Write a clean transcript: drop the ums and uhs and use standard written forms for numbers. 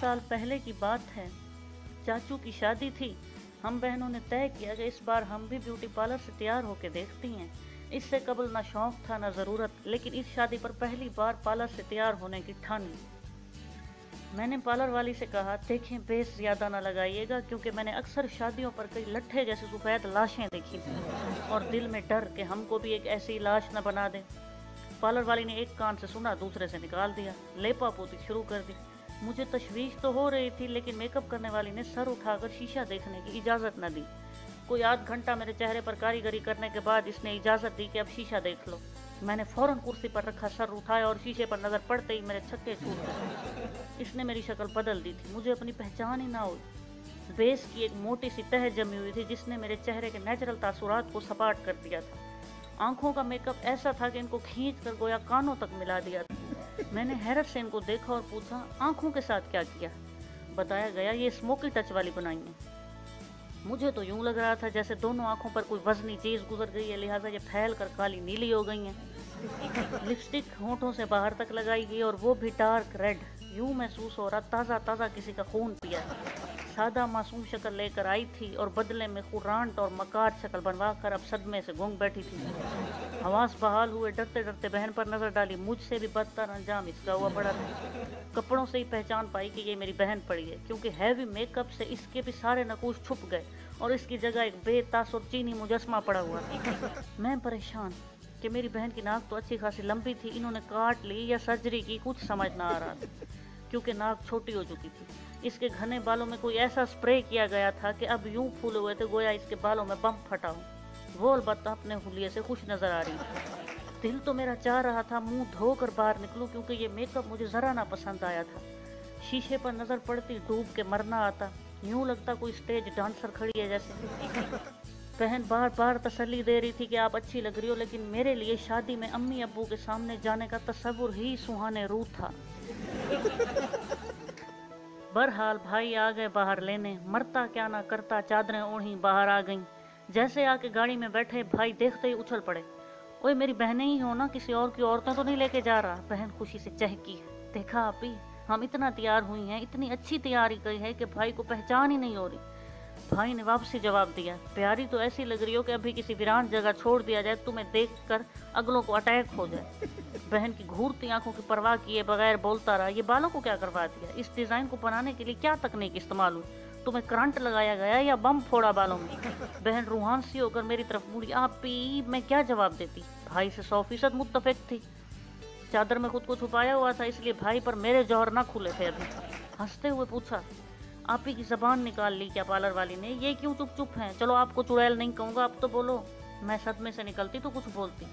साल पहले की बात है। चाचू की शादी थी। हम बहनों ने तय किया कि इस बार हम भी ब्यूटी पार्लर से तैयार होकर देखती हैं। इससे कबल ना शौक था ना ज़रूरत, लेकिन इस शादी पर पहली बार पार्लर से तैयार होने की ठानी। मैंने पार्लर वाली से कहा, देखें बेस ज़्यादा ना लगाइएगा, क्योंकि मैंने अक्सर शादियों पर कई लट्ठे जैसे सफ़ेद लाशें देखी थी और दिल में डर कि हमको भी एक ऐसी लाश न बना दें। पार्लर वाली ने एक कान से सुना, दूसरे से निकाल दिया। लेपा पोती शुरू कर दी। मुझे तशवीश तो हो रही थी, लेकिन मेकअप करने वाली ने सर उठाकर शीशा देखने की इजाज़त न दी। कोई आध घंटा मेरे चेहरे पर कारीगरी करने के बाद इसने इजाज़त दी कि अब शीशा देख लो। मैंने फ़ौरन कुर्सी पर रखा सर उठाया और शीशे पर नज़र पड़ते ही मेरे छक्के छूट गए। इसने मेरी शक्ल बदल दी थी। मुझे अपनी पहचान ही ना हुई। बेस की एक मोटी सी तह जमी हुई थी जिसने मेरे चेहरे के नेचुरल तासुरात को सपाट कर दिया था। आंखों का मेकअप ऐसा था कि इनको खींच कर गोया कानों तक मिला दिया था। मैंने हैरत से इनको देखा और पूछा, आंखों के साथ क्या किया? बताया गया, ये स्मोकी टच वाली बनाई है। मुझे तो यूं लग रहा था जैसे दोनों आंखों पर कोई वजनी चीज़ गुजर गई है, लिहाजा ये फैल कर काली नीली हो गई हैं। लिपस्टिक होंठों से बाहर तक लगाई गई और वो भी डार्क रेड। यूं महसूस हो रहा ताज़ा ताज़ा किसी का खून पिया है। सादा मासूम शक्ल लेकर आई थी और बदले में कुरांट और मकार शक्ल बनवा कर अब सदमे से गूंग बैठी थी। हवास बहाल हुए डरते डरते बहन पर नजर डाली। मुझसे भी बदतर अंजाम इसका हुआ पड़ा था। कपड़ों से ही पहचान पाई कि ये मेरी बहन पड़ी है, क्योंकि हैवी मेकअप से इसके भी सारे नकूश छुप गए और इसकी जगह एक बेतासुर चीनी मुजस्मा पड़ा हुआ था। मैं परेशान कि मेरी बहन की नाक तो अच्छी खासी लंबी थी, इन्होंने काट ली या सर्जरी की, कुछ समझ ना आ रहा था, क्योंकि नाक छोटी हो चुकी थी। इसके घने बालों में कोई ऐसा स्प्रे किया गया था कि अब यूं फूले हुए थे गोया इसके बालों में बम फटा हो। वो अलबत्ता अपने हुलिये से खुश नजर आ रही थी। दिल तो मेरा चाह रहा था मुंह धोकर बाहर निकलूं, क्योंकि ये मेकअप मुझे जरा ना पसंद आया था। शीशे पर नजर पड़ती डूब के मरना आता। यूं लगता कोई स्टेज डांसर खड़ी है जैसे। बहन बार बार तसल्ली दे रही थी कि आप अच्छी लग रही हो, लेकिन मेरे लिए शादी में अम्मी अब्बू के सामने जाने का तस्वुर ही सुहाने रूह था। बहरहाल भाई आ गए बाहर लेने। मरता क्या ना करता, चादरें ओढ़ी बाहर आ गईं। जैसे आके गाड़ी में बैठे, भाई देखते ही उछल पड़े। ओए मेरी बहनें ही हो ना, किसी और की औरतें तो नहीं लेके जा रहा? बहन खुशी से चहकी। देखा आपी, हम इतना तैयार हुई हैं, इतनी अच्छी तैयारी की है कि भाई को पहचान ही नहीं हो रही। भाई ने वापसी जवाब दिया, प्यारी तो ऐसी लग रही हो कि अभी किसी वीरान जगह छोड़ दिया जाए, तुम्हें देखकर अगलों को अटैक हो जाए। बहन की घूरती आंखों की परवाह किए बगैर बोलता रहा, ये बालों को क्या करवा दिया? इस डिजाइन को बनाने के लिए क्या तकनीक इस्तेमाल हुई? तुम्हें करंट लगाया गया या बम फोड़ा बालों में? बहन रूहान सी होकर मेरी तरफ मुड़ी। आपी, मैं क्या जवाब देती? भाई से 100% मुत्तफिक थी। चादर में खुद को छुपाया हुआ था, इसलिए भाई पर मेरे जौहर ना खुले थे। अभी हंसते हुए पूछा, आप ही की जबान निकाल ली क्या पार्लर वाली ने? ये क्यों चुप चुप हैं? चलो आपको चुड़ैल नहीं कहूँगा, आप तो बोलो। मैं सदमे से निकलती तो कुछ बोलती।